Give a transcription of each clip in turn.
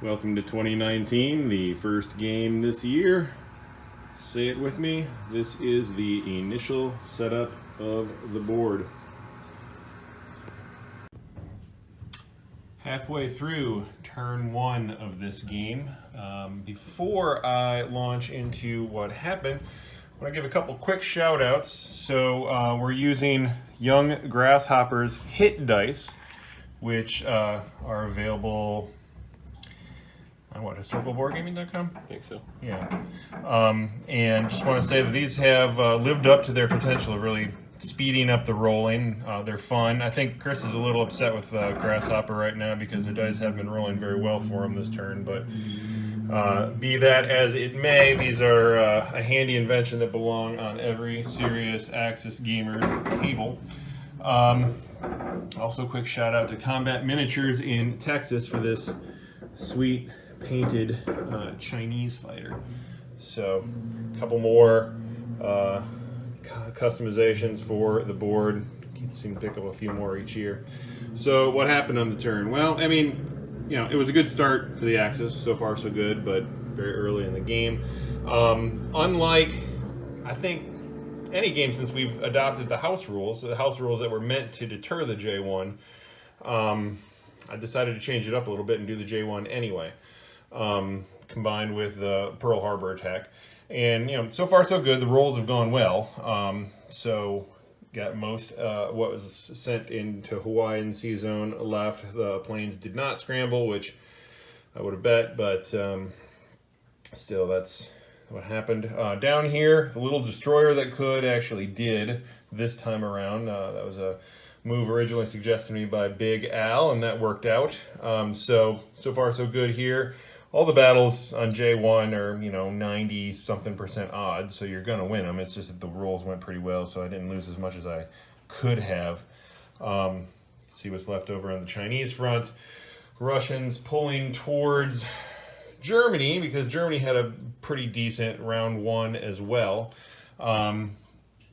Welcome to 2019, the first game this year. Say it with me. This is the initial setup of the board. Halfway through turn one of this game. Before I launch into what happened, I want to give a couple quick shout outs. So we're using Young Grasshoppers hit dice, which are available on what, historicalboardgaming.com? I think so. Yeah. And just want to say that these have lived up to their potential of really speeding up the rolling. They're fun. I think Chris is a little upset with Grasshopper right now because the dice have been rolling very well for him this turn. But be that as it may, these are a handy invention that belong on every serious Axis gamer's table. Also, quick shout out to Combat Miniatures in Texas for this sweet painted Chinese fighter. So a couple more customizations for the board. Seem to pick up a few more each year. So what happened on the turn? Well, I mean, it was a good start for the Axis. So far so good, but very early in the game. Unlike, I think, any game since we've adopted the house rules that were meant to deter the J1, I decided to change it up a little bit and do the J1 anyway, combined with the Pearl Harbor attack. And, so far so good. The rolls have gone well. So got most what was sent into Hawaiian Sea Zone left. The planes did not scramble, which I would have bet, but still, that's what happened. Down here, the little destroyer that could actually did this time around. That was a move originally suggested to me by Big Al, and that worked out. So far so good here. All the battles on J1 are, 90-something% odds, so you're going to win them. It's just that the rolls went pretty well, so I didn't lose as much as I could have. See what's left over on the Chinese front. Russians pulling towards Germany, because Germany had a pretty decent round one as well.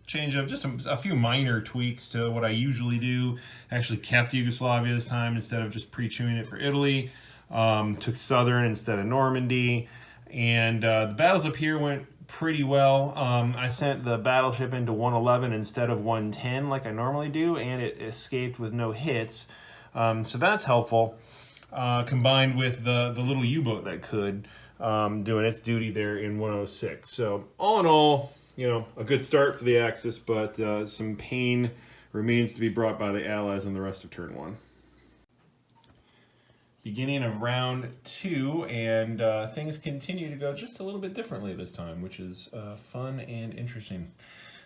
Change of just a few minor tweaks to what I usually do. Actually kept Yugoslavia this time instead of just pre-chewing it for Italy. Took Southern instead of Normandy. And the battles up here went pretty well. I sent the battleship into 111 instead of 110 like I normally do, and it escaped with no hits. So that's helpful. Combined with the little U-boat that could, doing its duty there in 106. So all in all, a good start for the Axis, but some pain remains to be brought by the Allies in the rest of turn one. Beginning of round two, and things continue to go just a little bit differently this time, which is fun and interesting.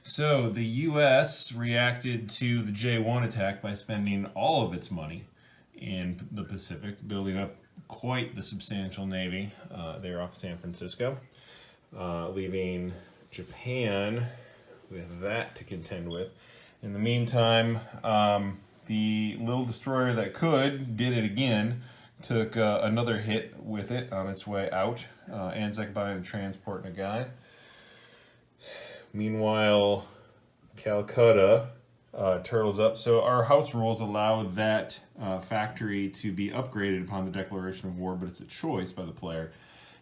So the U.S. reacted to the J1 attack by spending all of its money in the Pacific, building up quite the substantial navy there off San Francisco, leaving Japan with that to contend with. In the meantime, the little destroyer that could did it again, took another hit with it on its way out. Anzac buying a transport and a guy. Meanwhile, Calcutta turtles up. So our house rules allow that factory to be upgraded upon the declaration of war, but it's a choice by the player.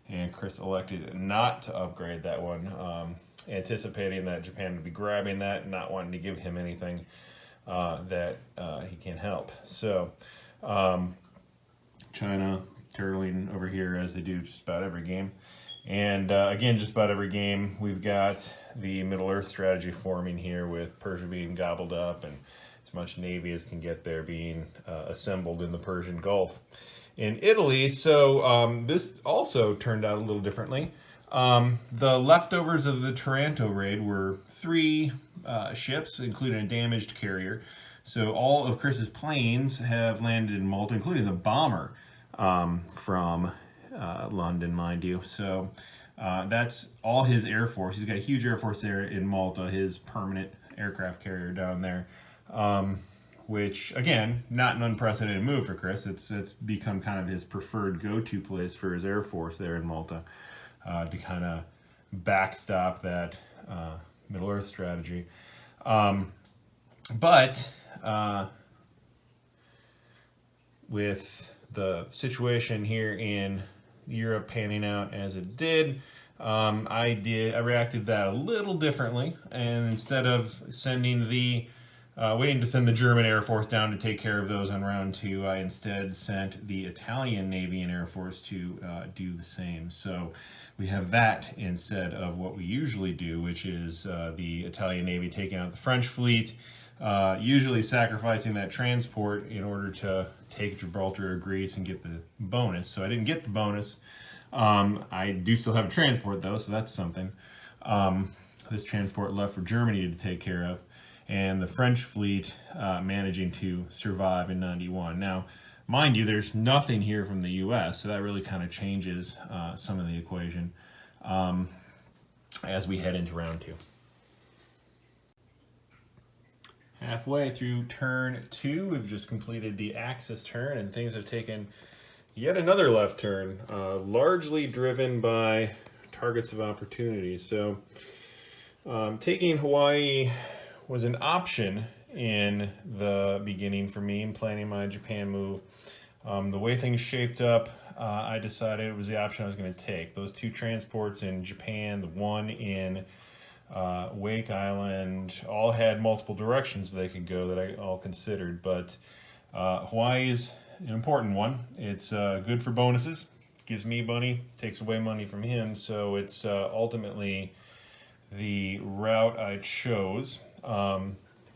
And Chris elected not to upgrade that one, anticipating that Japan would be grabbing that and not wanting to give him anything that he can't help. So China turtling over here as they do just about every game. And again, just about every game, we've got the Middle Earth strategy forming here, with Persia being gobbled up and as much navy as can get there being assembled in the Persian Gulf. In Italy, so this also turned out a little differently. The leftovers of the Taranto raid were 3 ships, including a damaged carrier. So all of Chris's planes have landed in Malta, including the bomber from London, mind you. So that's all his Air Force. He's got a huge Air Force there in Malta, his permanent aircraft carrier down there. Which, again, not an unprecedented move for Chris. It's become kind of his preferred go-to place for his Air Force there in Malta, to kind of backstop that Middle Earth strategy. But with the situation here in Europe panning out as it did, I reacted that a little differently, and instead of sending waiting to send the German Air Force down to take care of those on round 2, I instead sent the Italian Navy and Air Force to do the same. So we have that instead of what we usually do, which is the Italian Navy taking out the French fleet, usually sacrificing that transport in order to take Gibraltar or Greece and get the bonus. So I didn't get the bonus. I do still have a transport though, so that's something. This transport left for Germany to take care of, and the French fleet managing to survive in 91. Now, mind you, there's nothing here from the U.S., so that really kind of changes some of the equation as we head into round 2. Halfway through turn 2, we've just completed the Axis turn, and things have taken yet another left turn, largely driven by targets of opportunity. So taking Hawaii was an option in the beginning for me in planning my Japan move. The way things shaped up, I decided it was the option I was going to take. Those 2 transports in Japan, the one in Wake Island, all had multiple directions they could go that I all considered, but Hawaii's an important one. It's good for bonuses, gives me money, takes away money from him, so it's ultimately the route I chose.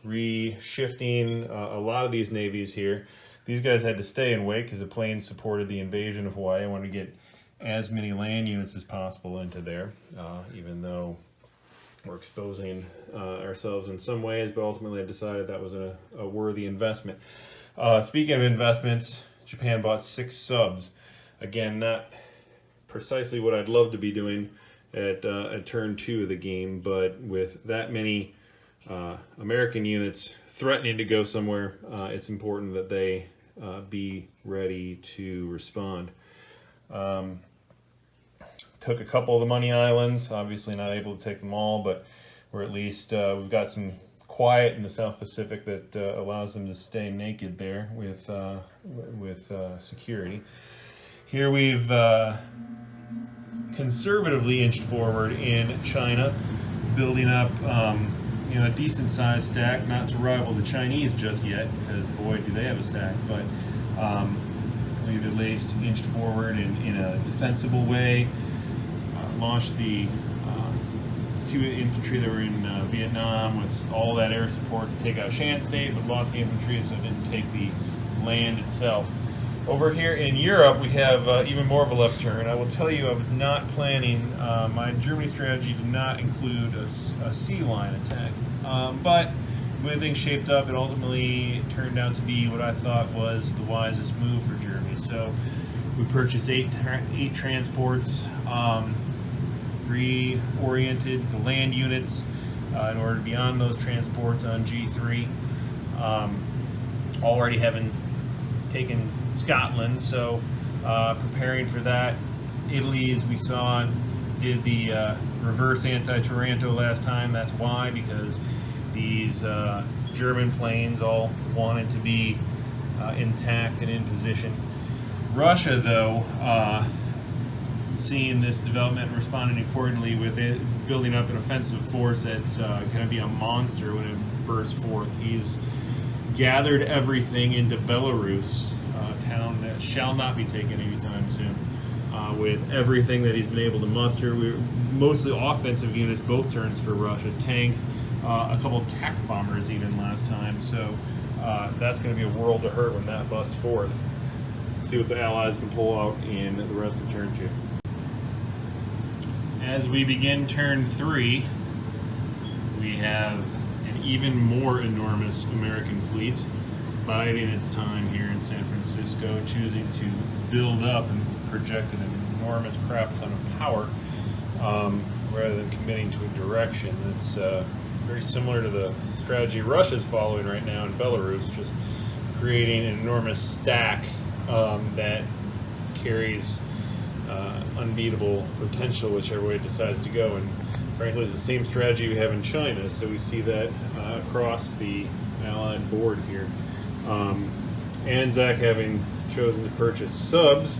Reshifting a lot of these navies here. These guys had to stay in Wake because the planes supported the invasion of Hawaii. I wanted to get as many land units as possible into there, even though we're exposing ourselves in some ways, but ultimately I decided that was a worthy investment. Speaking of investments, Japan bought 6 subs. Again, not precisely what I'd love to be doing at turn 2 of the game, but with that many American units threatening to go somewhere, it's important that they be ready to respond. Took a couple of the money islands, obviously not able to take them all, but we're at least we've got some quiet in the South Pacific that allows them to stay naked there with security. Here we've conservatively inched forward in China, building up a decent sized stack, not to rival the Chinese just yet, because boy do they have a stack, but we've at least inched forward in a defensible way. Launched the 2 infantry that were in Vietnam with all that air support to take out Shan State, but lost the infantry, so didn't take the land itself. Over here in Europe, we have even more of a left turn. I will tell you, I was not planning, my Germany strategy did not include a sea line attack, but when things shaped up, it ultimately turned out to be what I thought was the wisest move for Germany. So we purchased 8 transports, reoriented the land units in order to be on those transports on G3. Already having taken Scotland, so preparing for that. Italy, as we saw, did the reverse anti-Taranto last time. That's why, because these German planes all wanted to be intact and in position. Russia, though, seeing this development and responding accordingly with it, building up an offensive force that's going to be a monster when it bursts forth. He's gathered everything into Belarus, a town that shall not be taken anytime soon, with everything that he's been able to muster. We're mostly offensive units both turns for Russia, tanks, a couple of TAC bombers even last time, so that's going to be a world to hurt when that busts forth. See what the Allies can pull out in the rest of turn 2. As we begin turn 3, we have an even more enormous American fleet biding its time here in San Francisco, choosing to build up and project an enormous crap ton of power rather than committing to a direction. That's very similar to the strategy Russia's following right now in Belarus, just creating an enormous stack that carries unbeatable potential whichever way it decides to go. And frankly, it's the same strategy we have in China, so we see that across the Allied board here. Anzac having chosen to purchase subs,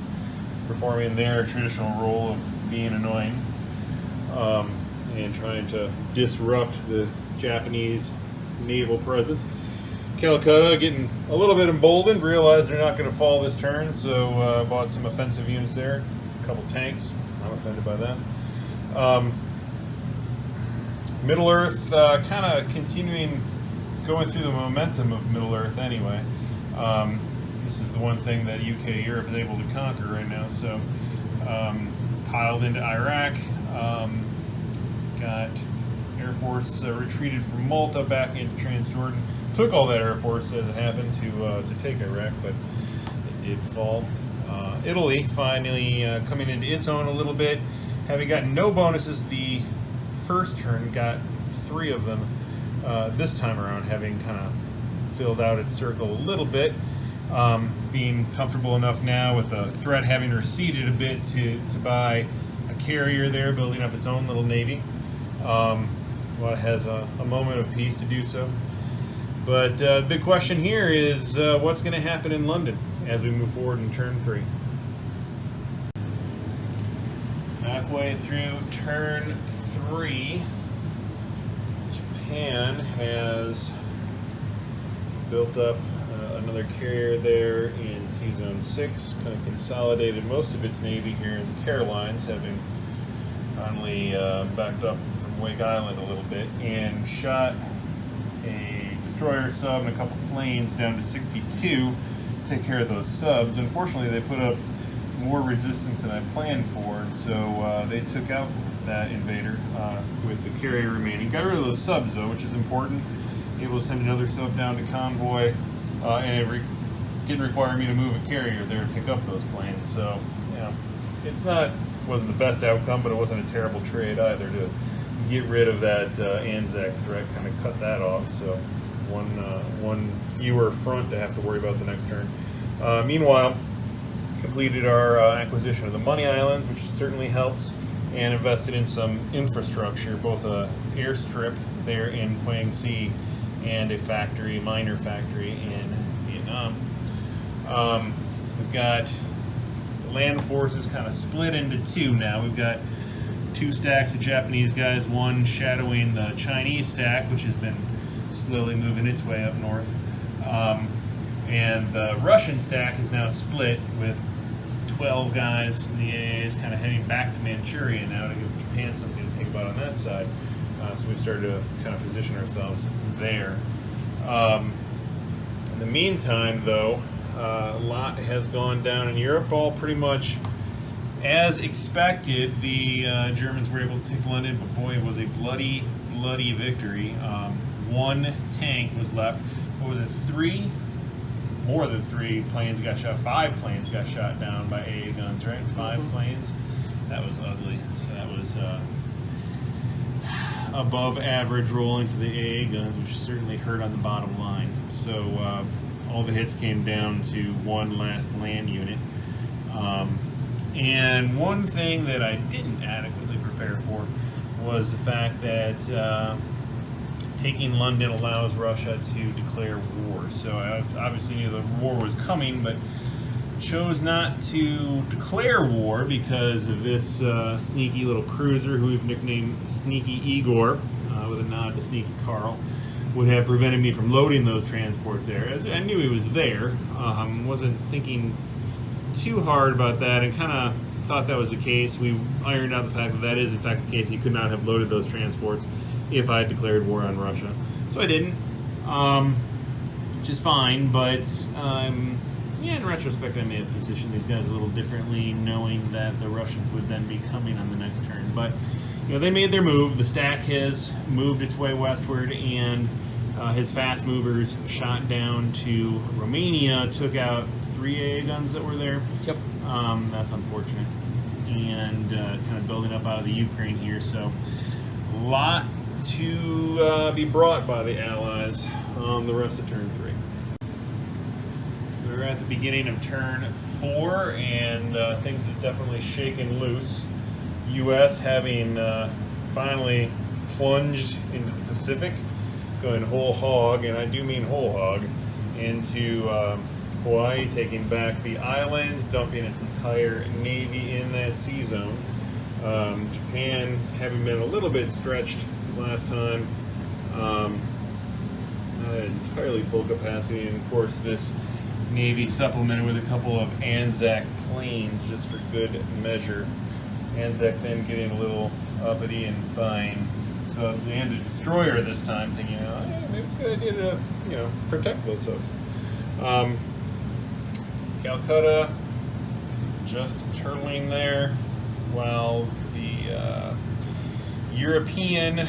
performing their traditional role of being annoying and trying to disrupt the Japanese naval presence. Calcutta getting a little bit emboldened, realized they're not going to fall this turn, so bought some offensive units there, a couple tanks. I'm offended by that. Middle Earth kind of continuing, going through the momentum of Middle Earth anyway. This is the one thing that UK Europe is able to conquer right now. So piled into Iraq, got Air Force retreated from Malta back into Transjordan. Took all that Air Force as it happened to take Iraq, but it did fall. Italy finally coming into its own a little bit, having gotten no bonuses the first turn, got 3 of them this time around, having kind of filled out its circle a little bit, being comfortable enough now with the threat having receded a bit to buy a carrier there, building up its own little navy. Well, it has a moment of peace to do so. But the big question here is what's going to happen in London as we move forward in turn 3. Halfway through turn 3, Japan has built up another carrier there in Sea Zone 6, kind of consolidated most of its navy here in the Carolines, having finally backed up from Wake Island a little bit, and shot a destroyer sub and a couple planes down to 62 to take care of those subs. Unfortunately, they put up more resistance than I planned for, and so they took out that invader with the carrier remaining. Got rid of those subs though, which is important. Able to send another sub down to convoy, and it didn't require me to move a carrier there to pick up those planes. So, wasn't the best outcome, but it wasn't a terrible trade either to get rid of that Anzac threat, kind of cut that off. So one fewer front to have to worry about the next turn. Meanwhile, completed our acquisition of the Money Islands, which certainly helps, and invested in some infrastructure, both a airstrip there in Quang Si and a minor factory in Vietnam. We've got land forces kind of split into 2 now. We've got 2 stacks of Japanese guys, one shadowing the Chinese stack, which has been slowly moving its way up north. And the Russian stack is now split with 12 guys in the AAs kind of heading back to Manchuria now to give Japan something to think about on that side. So we've started to kind of position ourselves there. In the meantime, though, a lot has gone down in Europe, all pretty much as expected. The Germans were able to take London, but boy, it was a bloody, bloody victory. 1 tank was left. What was it, 3? More than 3 planes got shot. 5 planes got shot down by AA guns, right? 5 planes. That was ugly. So that was above average rolling for the AA guns, which certainly hurt on the bottom line. So all the hits came down to 1 last land unit. And one thing that I didn't adequately prepare for was the fact that taking London allows Russia to declare war. So I obviously knew the war was coming, but chose not to declare war because of this sneaky little cruiser who we've nicknamed Sneaky Igor, with a nod to Sneaky Carl, would have prevented me from loading those transports there. As I knew he was there, wasn't thinking too hard about that, and kind of thought that was the case. We ironed out the fact that that is in fact the case. He could not have loaded those transports if I had declared war on Russia. So I didn't, which is fine, but in retrospect I may have positioned these guys a little differently, knowing that the Russians would then be coming on the next turn. But they made their move. The stack has moved its way westward, and his fast movers shot down to Romania, took out 3 AA guns that were there. Yep. That's unfortunate. And kind of building up out of the Ukraine here, so a lot to be brought by the Allies on the rest of turn 3. We're at the beginning of turn 4, and things have definitely shaken loose. U.S. having finally plunged into the Pacific, going whole hog, and I do mean whole hog, into Hawaii taking back the islands, dumping its entire navy in that sea zone. Japan having been a little bit stretched last time, not at entirely full capacity, and of course this navy supplemented with a couple of Anzac planes just for good measure. Anzac then getting a little uppity and buying subs and a destroyer this time, thinking, maybe it's a good idea to, protect those subs. Calcutta just turtling there, while the European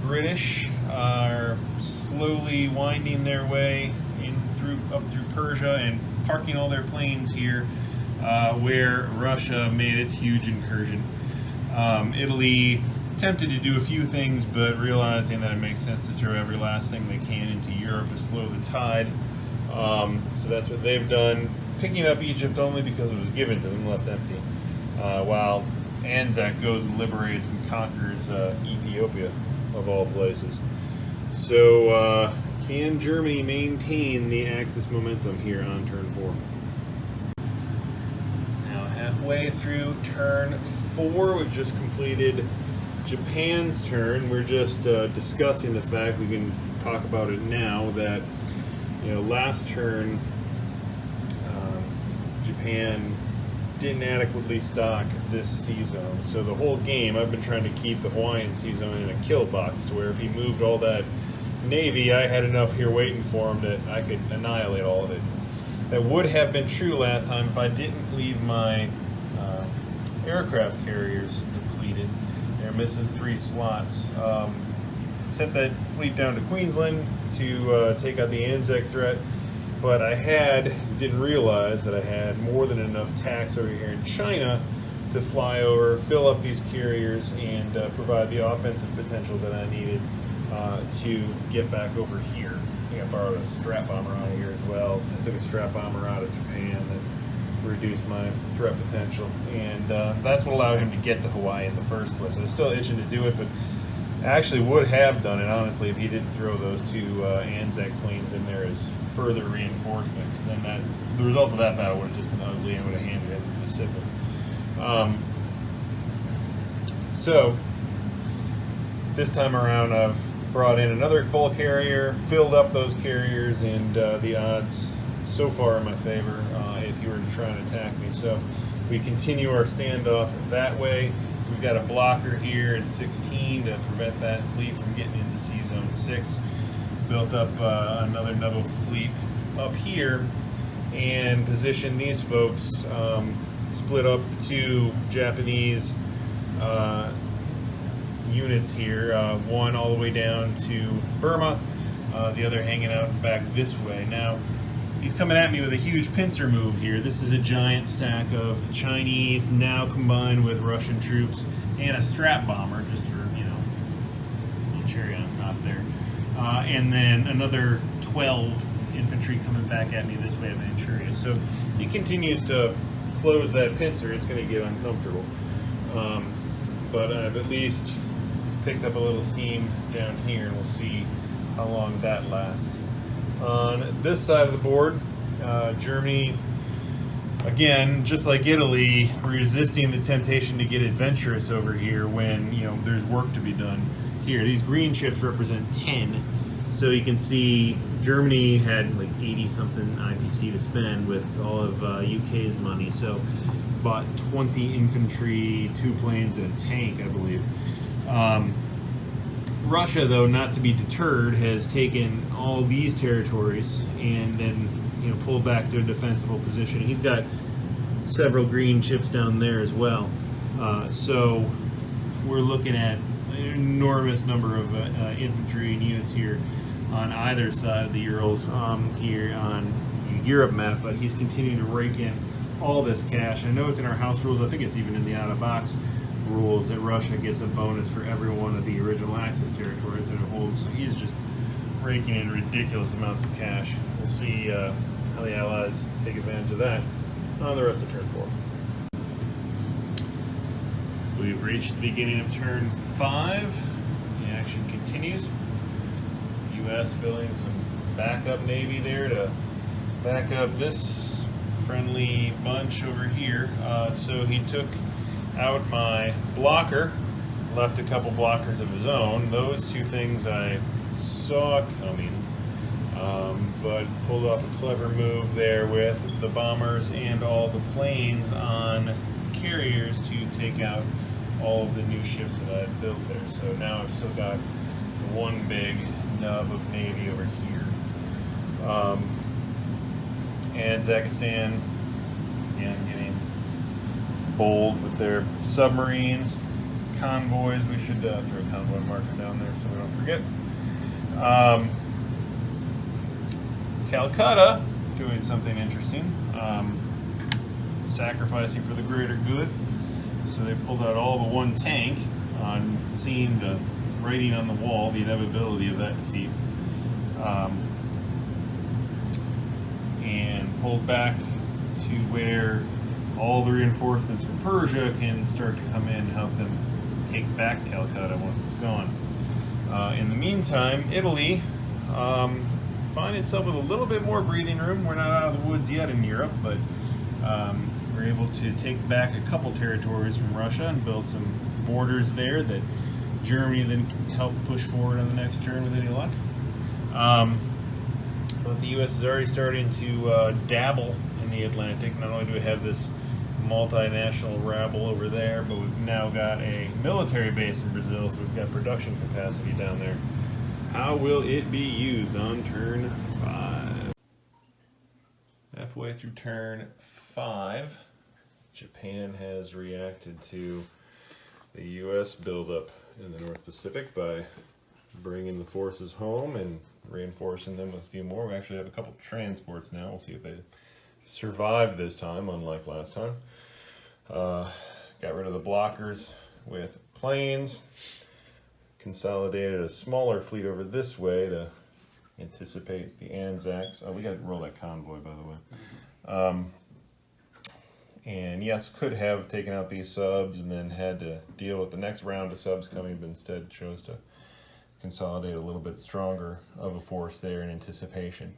British are slowly winding their way up through Persia and parking all their planes here, where Russia made its huge incursion. Italy attempted to do a few things, but realizing that it makes sense to throw every last thing they can into Europe to slow the tide. So that's what they've done, picking up Egypt only because it was given to them, left empty, while Anzac goes and liberates and conquers Ethiopia, of all places. So can Germany maintain the Axis momentum here on turn 4? Now halfway through turn 4, we've just completed Japan's turn. We're just discussing the fact, we can talk about it now, that last turn Japan didn't adequately stock this sea zone. So the whole game I've been trying to keep the Hawaiian sea zone in a kill box, to where if he moved all that navy, I had enough here waiting for him that I could annihilate all of it. That would have been true last time if I didn't leave my aircraft carriers depleted. They're missing 3 slots. Sent that fleet down to Queensland to take out the Anzac threat, but I didn't realize that I had more than enough tacks over here in China to fly over, fill up these carriers, and provide the offensive potential that I needed to get back over here. I think I borrowed a strap bomber out of here as well. I took a strap bomber out of Japan that reduced my threat potential, and that's what allowed him to get to Hawaii in the first place. I was still itching to do it, but I actually would have done it, honestly, if he didn't throw those 2 Anzac planes in there as further reinforcement. Then the result of that battle would have just been ugly and would have handed him the Pacific. So this time around, I've brought in another full carrier, filled up those carriers, and the odds so far in my favor if he were to try and attack me. So we continue our standoff that way. We've got a blocker here at 16 to prevent that fleet from getting into Sea Zone 6. Built up another naval fleet up here and positioned these folks, split up 2 Japanese units here, one all the way down to Burma, the other hanging out back this way. Now, he's coming at me with a huge pincer move here. This is a giant stack of Chinese now combined with Russian troops and a strap bomber, just for, a little cherry on top there. And then another 12 infantry coming back at me this way of Manchuria. So he continues to close that pincer. It's going to get uncomfortable. But I've at least picked up a little steam down here, and we'll see how long that lasts. On this side of the board, Germany, again, just like Italy, resisting the temptation to get adventurous over here when, there's work to be done here. These green chips represent 10, so you can see Germany had like 80-something IPC to spend with all of UK's money, so bought 20 infantry, 2 planes, and a tank, I believe. Russia, though, not to be deterred, has taken all these territories and then pulled back to a defensible position. He's got several green chips down there as well. So we're looking at an enormous number of infantry and units here on either side of the Urals here on the Europe map, but he's continuing to rake in all this cash. I know it's in our house rules. I think it's even in the out-of-box rules that Russia gets a bonus for every one of the original Axis territories that it holds. So he's just raking in ridiculous amounts of cash. We'll see how the Allies take advantage of that on the rest of turn 4. We've reached the beginning of turn 5. The action continues. U.S. building some backup navy there to back up this friendly bunch over here. So he took out my blocker, left a couple blockers of his own. Those two things I saw coming, but pulled off a clever move there with the bombers and all the planes on carriers to take out all of the new ships that I had built there. So now I've still got one big nub of Navy over here. And Zakistan, again, getting bold with their submarines, convoys. We should throw a convoy marker down there so we don't forget. Calcutta doing something interesting, sacrificing for the greater good. So they pulled out all but one tank on seeing the writing on the wall, the inevitability of that defeat, and pulled back to where all the reinforcements from Persia can start to come in and help them take back Calcutta once it's gone. In the meantime, Italy find itself with a little bit more breathing room. We're not out of the woods yet in Europe, but we're able to take back a couple territories from Russia and build some borders there that Germany then can help push forward on the next turn with any luck. But the U.S. is already starting to dabble in the Atlantic. Not only do we have this multinational rabble over there, but we've now got a military base in Brazil, so we've got production capacity down there. How will it be used on turn 5? Halfway through turn 5, Japan has reacted to the U.S. buildup in the North Pacific by bringing the forces home and reinforcing them with a few more. We actually have a couple transports now. We'll see if they survive this time, unlike last time. Got rid of the blockers with planes. Consolidated a smaller fleet over this way to anticipate the Anzacs. Oh, we got to roll that convoy, by the way. And yes, could have taken out these subs and then had to deal with the next round of subs coming, but instead chose to consolidate a little bit stronger of a force there in anticipation.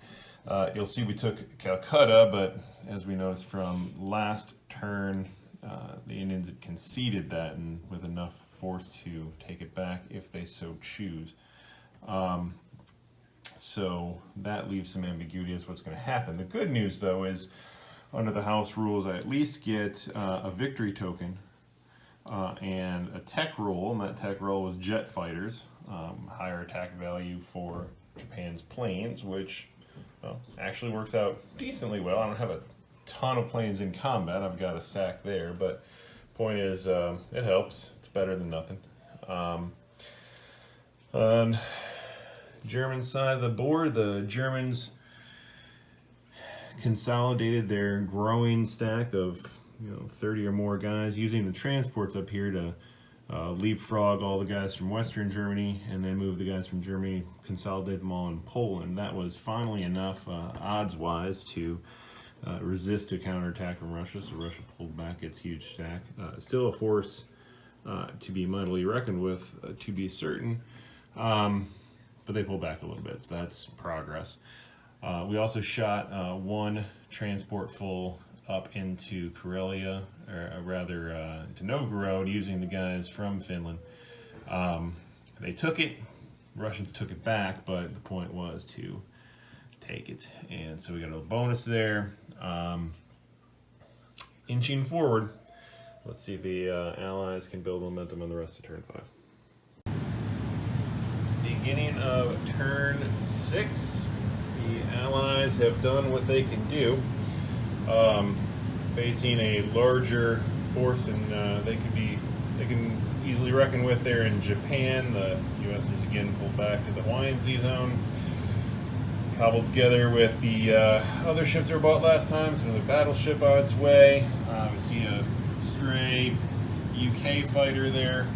You'll see we took Calcutta, but as we noticed from last turn, the Indians had conceded that, and with enough force to take it back if they so choose. So that leaves some ambiguity as to what's going to happen. The good news, though, is under the House rules, I at least get a victory token and a tech roll, and that tech roll was jet fighters, higher attack value for Japan's planes, which actually works out decently well. I don't have a ton of planes in combat. I've got a stack there, but point is, it helps. It's better than nothing. On German side of the board, the Germans consolidated their growing stack of 30 or more guys, using the transports up here to leapfrog all the guys from Western Germany and then move the guys from Germany, consolidate them all in Poland. That was finally enough, odds-wise, to resist a counterattack from Russia, so Russia pulled back its huge stack. Still a force to be mightily reckoned with, to be certain, but they pulled back a little bit, so that's progress. We also shot one transport full up into Karelia, or rather to Novgorod, using the guys from Finland. They took it, Russians took it back, but the point was to take it, and so we got a bonus there. Inching forward, let's see if the Allies can build momentum on the rest of turn 5. Beginning of turn 6, the Allies have done what they can do, facing a larger force than they can easily reckon with there in Japan. The U.S. is again pulled back to the Hawaiian Sea zone, cobbled together with the other ships that were bought last time. So another battleship on its way. We see a stray UK fighter there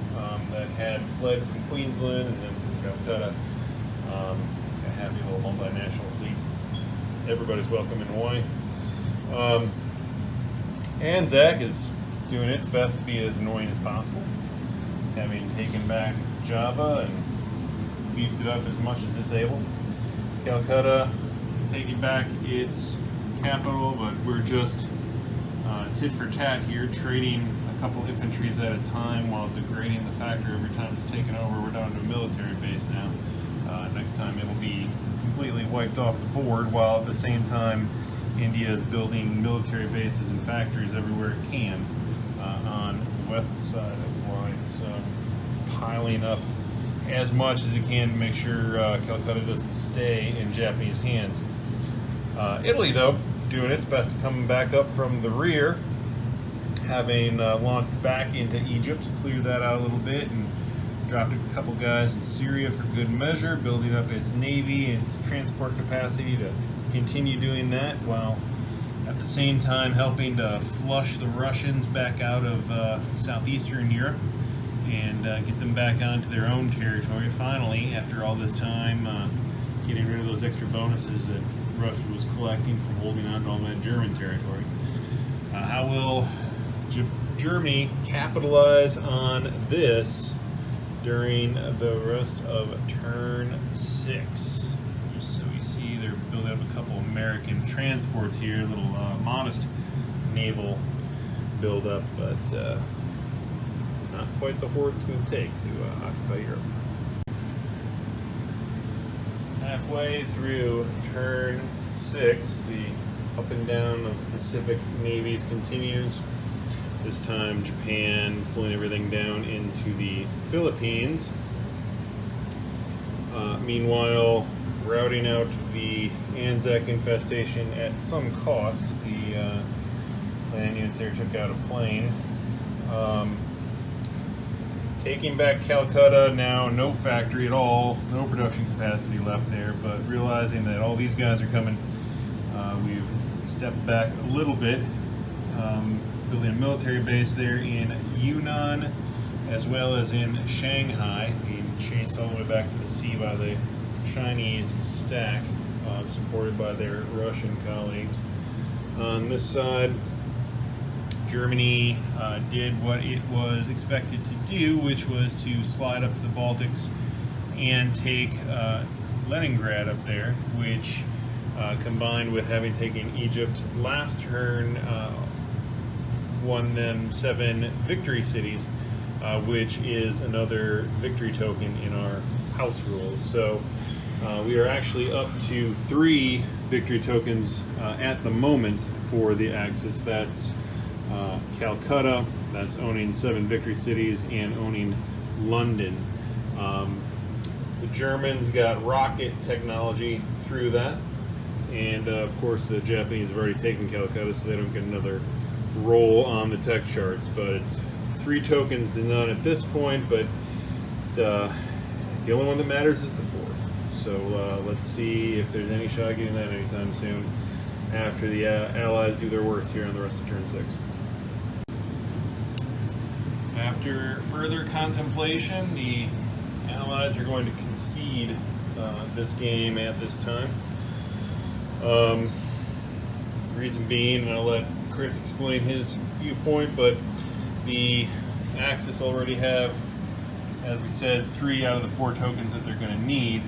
that had fled from Queensland and then from Calcutta. A happy little multinational fleet. Everybody's welcome in Hawaii. Anzac is doing its best to be as annoying as possible, having taken back Java and beefed it up as much as it's able. Calcutta taking back its capital, but we're just tit for tat here, trading a couple infantries at a time while degrading the factory every time it's taken over. We're down to a military base now. Next time it'll be completely wiped off the board, while at the same time India is building military bases and factories everywhere it can on the west side of the line. So piling up as much as it can to make sure Calcutta doesn't stay in Japanese hands. Italy, though, doing its best to come back up from the rear, having launched back into Egypt to clear that out a little bit, and dropped a couple guys in Syria for good measure, building up its navy and its transport capacity to continue doing that, while at the same time helping to flush the Russians back out of southeastern Europe and get them back onto their own territory finally, after all this time getting rid of those extra bonuses that Russia was collecting from holding on to all that German territory. How will Germany capitalize on this during the rest of turn 6? Just so we see, they're building up a couple American transports here, a little modest naval buildup, but not quite the horde it's going to take to occupy Europe. Halfway through turn 6, the up and down of the Pacific navies continues. This time Japan pulling everything down into the Philippines. Meanwhile, routing out the Anzac infestation at some cost. The land units there took out a plane. Taking back Calcutta, now no factory at all, no production capacity left there, but realizing that all these guys are coming, we've stepped back a little bit, building a military base there in Yunnan, as well as in Shanghai, being chased all the way back to the sea by the Chinese stack, supported by their Russian colleagues. On this side, Germany did what it was expected to do, which was to slide up to the Baltics and take Leningrad up there, which combined with having taken Egypt last turn, won them 7 victory cities, which is another victory token in our house rules. So we are actually up to 3 victory tokens at the moment for the Axis. That's Calcutta, that's owning 7 victory cities and owning London. The Germans got rocket technology through that, and of course the Japanese have already taken Calcutta, so they don't get another roll on the tech charts. But it's 3 tokens to none at this point, but the only one that matters is the 4th. So let's see if there's any shot at getting that anytime soon after the Allies do their worst here on the rest of turn 6. After further contemplation, the Allies are going to concede this game at this time. Reason being, and I'll let Chris explain his viewpoint, but the Axis already have, as we said, 3 out of the 4 tokens that they're going to need,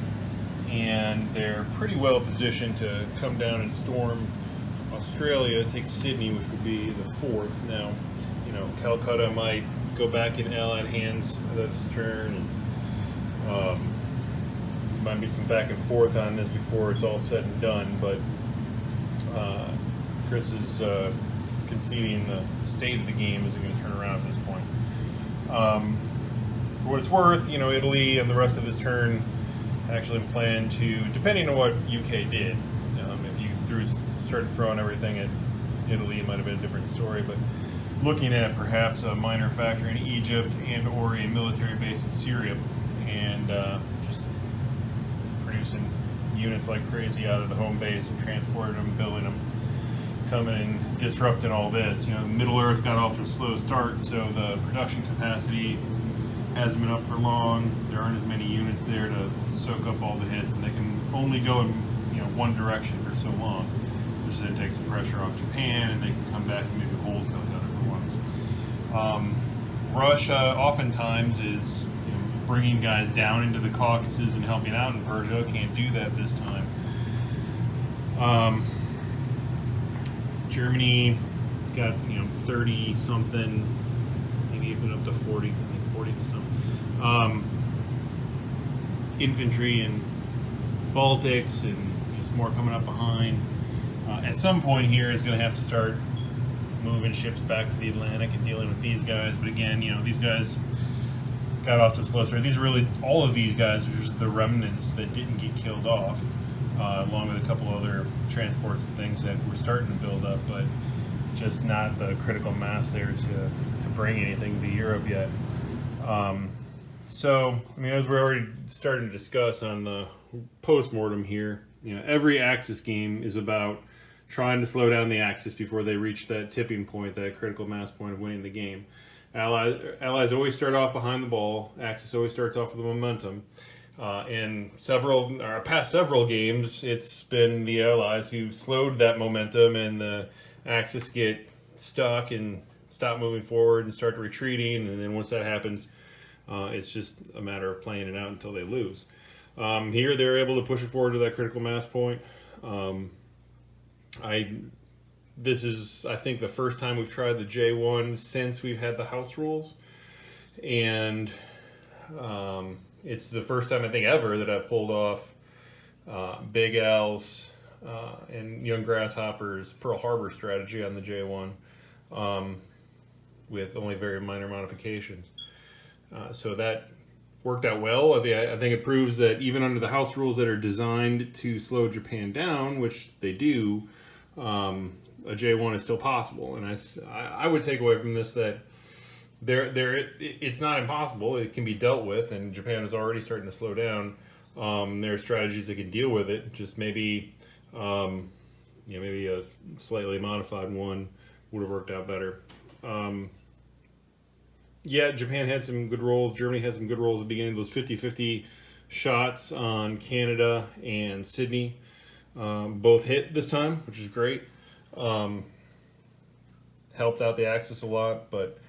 and they're pretty well positioned to come down and storm Australia, take Sydney, which would be the 4th. Now, Calcutta might go back in Allied hands this turn, and might be some back and forth on this before it's all said and done, but Chris is conceding the state of the game isn't going to turn around at this point. For what it's worth, Italy and the rest of this turn actually plan to, depending on what UK did, if you started throwing everything at Italy, it might have been a different story, but looking at perhaps a minor factory in Egypt and or a military base in Syria, and just producing units like crazy out of the home base and transporting them, building them, coming and disrupting all this. Middle Earth got off to a slow start, so the production capacity hasn't been up for long. There aren't as many units there to soak up all the hits, and they can only go in one direction for so long, which then takes the pressure off Japan, and they can come back and maybe hold Calcutta for once. Russia oftentimes is bringing guys down into the Caucasus and helping out in Persia. Can't do that this time. Germany got 30 something, maybe even up to 40, I think 40 or something. Infantry in Baltics, and there's more coming up behind. At some point here, it's going to have to start moving ships back to the Atlantic and dealing with these guys. But again, these guys got off to a slow start. These are really, all of these guys are just the remnants that didn't get killed off, along with a couple other transports and things that we're starting to build up, but just not the critical mass there to bring anything to Europe yet. So, as we're already starting to discuss on the post-mortem here, every Axis game is about trying to slow down the Axis before they reach that tipping point, that critical mass point of winning the game. Allies always start off behind the ball. Axis always starts off with the momentum. In past several games, it's been the Allies who slowed that momentum, and the Axis get stuck and stop moving forward and start retreating. And then once that happens, it's just a matter of playing it out until they lose. Here, they're able to push it forward to that critical mass point. This is, I think, the first time we've tried the J1 since we've had the house rules, and it's the first time I think ever that I've pulled off Big Al's and Young Grasshopper's Pearl Harbor strategy on the J1 with only very minor modifications. So that worked out well. I think it proves that even under the house rules that are designed to slow Japan down, which they do, a J1 is still possible. And I would take away from this that it's not impossible. It can be dealt with, and Japan is already starting to slow down. There are strategies that can deal with it. Just maybe a slightly modified one would have worked out better. Japan had some good rolls. Germany had some good rolls at the beginning. Those 50-50 shots on Canada and Sydney both hit this time, which is great. Helped out the Axis a lot, but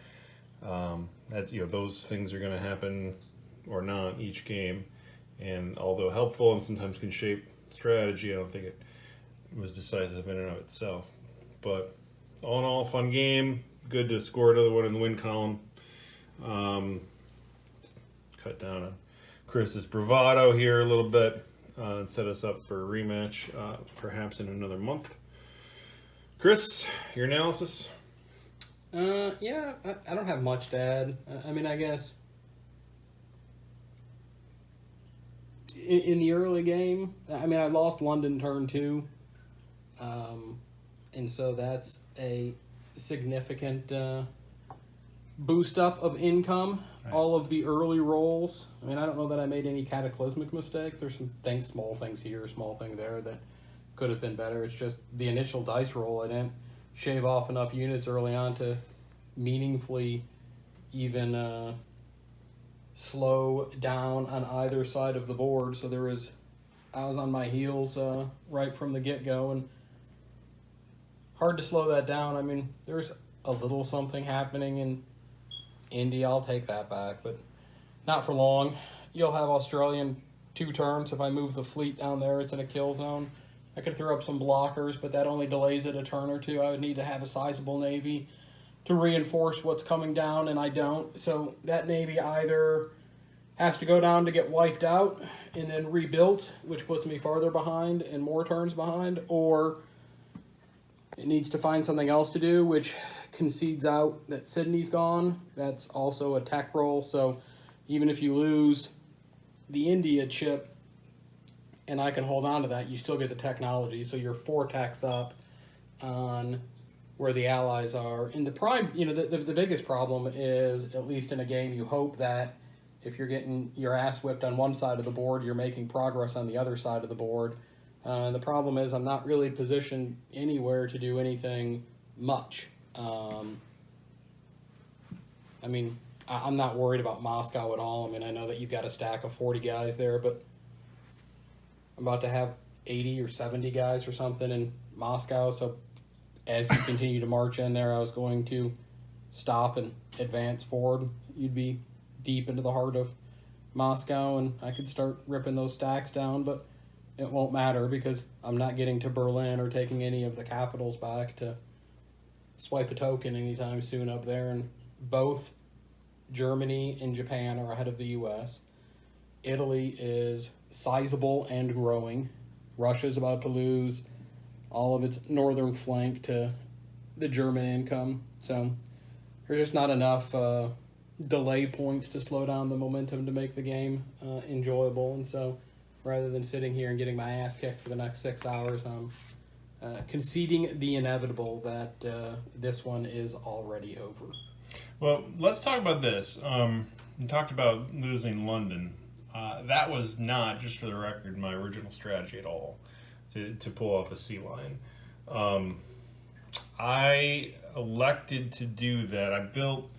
that's those things are going to happen or not each game. And although helpful and sometimes can shape strategy, I don't think it was decisive in and of itself. But all in all, fun game. Good to score another one in the win column. Cut down on Chris's bravado here a little bit and set us up for a rematch perhaps in another month. Chris, your analysis? I don't have much to add. I guess in the early game, I lost London turn 2, and so that's a significant boost up of income. Right. All of the early rolls. I don't know that I made any cataclysmic mistakes. There's some things, small things here, small thing there that could have been better. It's just the initial dice roll. I didn't shave off enough units early on to meaningfully even slow down on either side of the board. So I was on my heels right from the get-go, and hard to slow that down. There's a little something happening in India. I'll take that back, but not for long. You'll have Australian 2 turns. If I move the fleet down there, it's in a kill zone. I could throw up some blockers, but that only delays it a turn or two. I would need to have a sizable navy to reinforce what's coming down, and I don't. So that navy either has to go down to get wiped out and then rebuilt, which puts me farther behind and more turns behind, or it needs to find something else to do, which concedes out that Sydney's gone. That's also a tech roll. So even if you lose the India chip and I can hold on to that, you still get the technology. So you're 4 techs up on where the Allies are. In the prime, the biggest problem is, at least in a game, you hope that if you're getting your ass whipped on one side of the board, you're making progress on the other side of the board. The problem is I'm not really positioned anywhere to do anything much. I'm not worried about Moscow at all. I know that you've got a stack of 40 guys there, but I'm about to have 80 or 70 guys or something in Moscow. So as you continue to march in there, I was going to stop and advance forward. You'd be deep into the heart of Moscow, and I could start ripping those stacks down, but it won't matter because I'm not getting to Berlin or taking any of the capitals back to swipe a token anytime soon up there, and both Germany and Japan are ahead of the U.S. Italy is sizable and growing. Russia's about to lose all of its northern flank to the German income, so there's just not enough delay points to slow down the momentum to make the game enjoyable. And so rather than sitting here and getting my ass kicked for the next 6 hours, I'm conceding the inevitable that this one is already over. Well, let's talk about this. You talked about losing London. That was not, just for the record, my original strategy at all, to pull off a sea lion. I elected to do that. I built,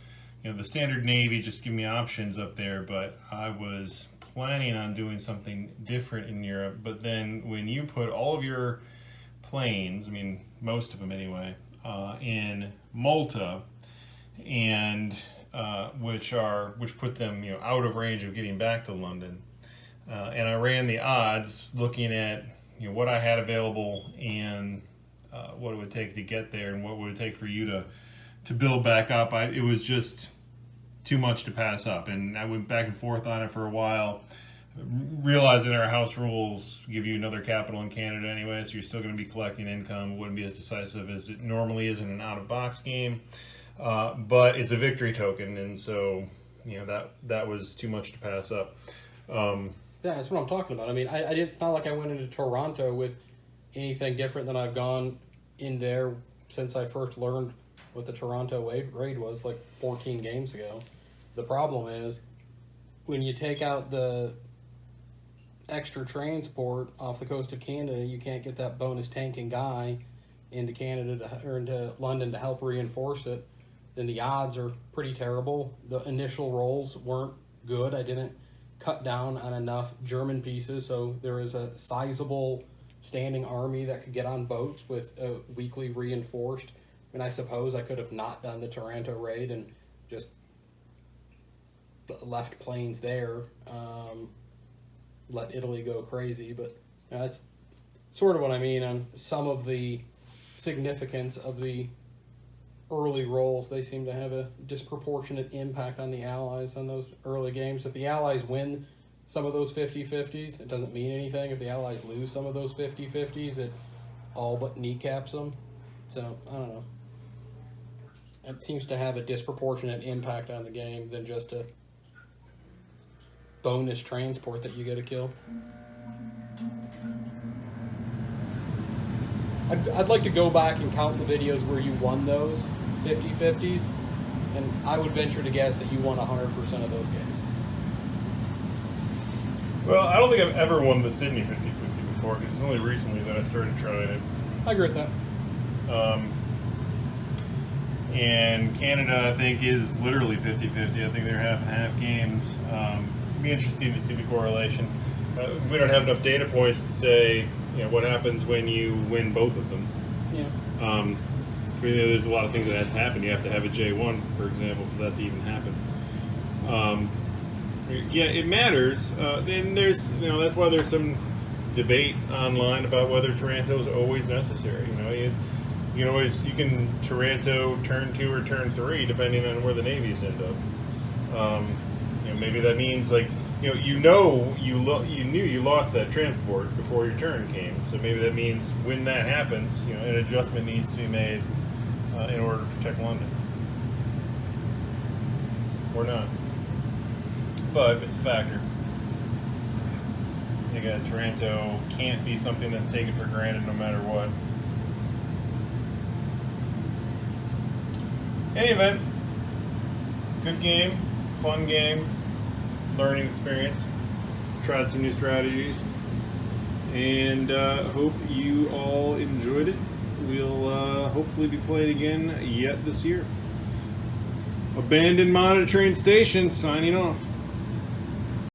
the standard Navy, just give me options up there, but I was planning on doing something different in Europe. But then when you put all of your planes, most of them anyway, in Malta, and which put them out of range of getting back to London, and I ran the odds looking at what I had available and what it would take to get there and what would it take for you to build back up. It was just too much to pass up, and I went back and forth on it for a while, realizing our house rules give you another capital in Canada anyway, so you're still going to be collecting income. It wouldn't be as decisive as it normally is in an out-of-box game, but it's a victory token, and so that was too much to pass up. Yeah, that's what I'm talking about. It's not like I went into Toronto with anything different than I've gone in there since I first learned what the Toronto raid was, like 14 games ago. The problem is, when you take out the extra transport off the coast of Canada, you can't get that bonus tanking guy into Canada or into London to help reinforce it. Then the odds are pretty terrible. The initial rolls weren't good. I didn't cut down on enough German pieces, so there is a sizable standing army that could get on boats with a weekly reinforced. I suppose I could have not done the Taranto raid and just left planes there, let Italy go crazy, but that's sort of what I mean on some of the significance of the early rolls. They seem to have a disproportionate impact on the Allies on those early games. If the Allies win some of those 50-50s, it doesn't mean anything. If the Allies lose some of those 50-50s, it all but kneecaps them. So, I don't know. It seems to have a disproportionate impact on the game than just a bonus transport that you get to kill. I'd like to go back and count the videos where you won those 50-50s, and I would venture to guess that you won 100% of those games. Well, I don't think I've ever won the Sydney 50-50 before, because it's only recently that I started trying it. I agree with that. And Canada, I think, is literally 50-50. I think they're half and half games. It'd be interesting to see the correlation. We don't have enough data points to say, what happens when you win both of them. Yeah. There's a lot of things that have to happen. You have to have a J1, for example, for that to even happen. Yeah, it matters. And there's, that's why there's some debate online about whether Taranto is always necessary. You can Taranto turn 2 or turn 3 depending on where the navies end up. Maybe that means you knew you lost that transport before your turn came. So maybe that means when that happens, an adjustment needs to be made in order to protect London, or not. But it's a factor. Taranto can't be something that's taken for granted no matter what. Any event, good game, fun game, learning experience. Tried some new strategies, and hope you all enjoyed it. We'll hopefully be playing again yet this year. Abandoned Monitoring Station signing off.